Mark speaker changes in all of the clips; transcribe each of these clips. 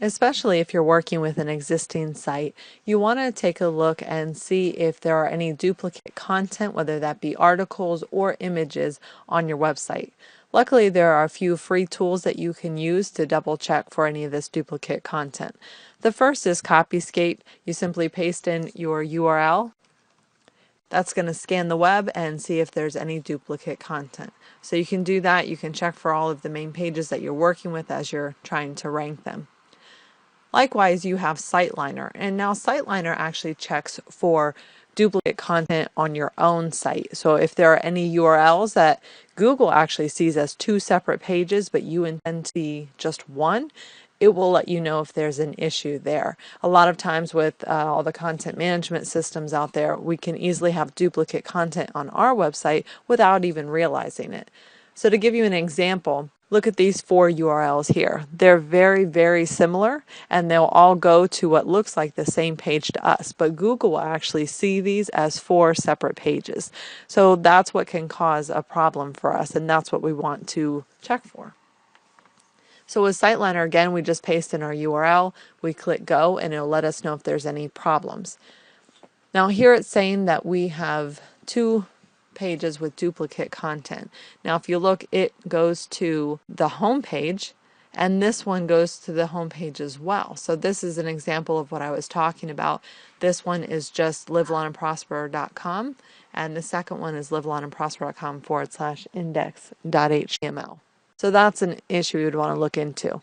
Speaker 1: Especially if you're working with an existing site, you want to take a look and see if there are any duplicate content, whether that be articles or images on your website. Luckily, there are a few free tools that you can use to double check for any of this duplicate content. The first is Copyscape. You simply paste in your URL. That's going to scan the web and see if there's any duplicate content. So you can do that. You can check for all of the main pages that you're working with as you're trying to rank them. Likewise, you have SiteLiner, and now SiteLiner actually checks for duplicate content on your own site. So if there are any URLs that Google actually sees as two separate pages, but you intend to be just one, it will let you know if there's an issue there. A lot of times with all the content management systems out there, we can easily have duplicate content on our website without even realizing it. So to give you an example, look at these 4 URLs here. They're very, very similar, and they'll all go to what looks like the same page to us, but Google will actually see these as 4 separate pages. So that's what can cause a problem for us, and that's what we want to check for. So with SiteLiner, again, we just paste in our URL, we click go, and it'll let us know if there's any problems. Now here it's saying that we have 2 pages with duplicate content. Now if you look, it goes to the home page, and this one goes to the home page as well. So this is an example of what I was talking about. This one is just livelonandprosper.com, and the second one is livelonandprosper.com/index.html. So that's an issue you'd want to look into.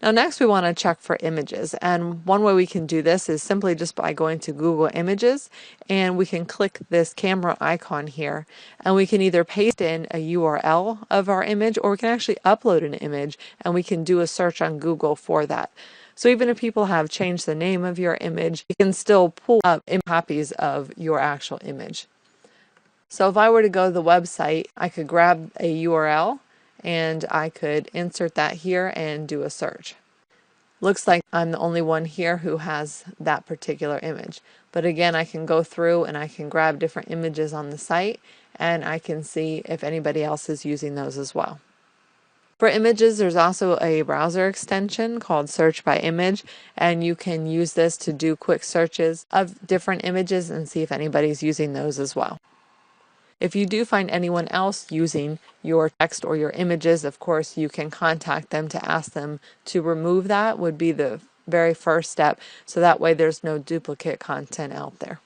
Speaker 1: Now next we want to check for images, and one way we can do this is simply just by going to Google Images, and we can click this camera icon here, and we can either paste in a URL of our image, or we can actually upload an image and we can do a search on Google for that. So even if people have changed the name of your image, you can still pull up copies of your actual image. So if I were to go to the website, I could grab a URL and I could insert that here and do a search. Looks like I'm the only one here who has that particular image. But again, I can go through and I can grab different images on the site, and I can see if anybody else is using those as well. For images, there's also a browser extension called Search by Image, and you can use this to do quick searches of different images and see if anybody's using those as well. If you do find anyone else using your text or your images, of course, you can contact them to ask them to remove that. Would be the very first step, so that way there's no duplicate content out there.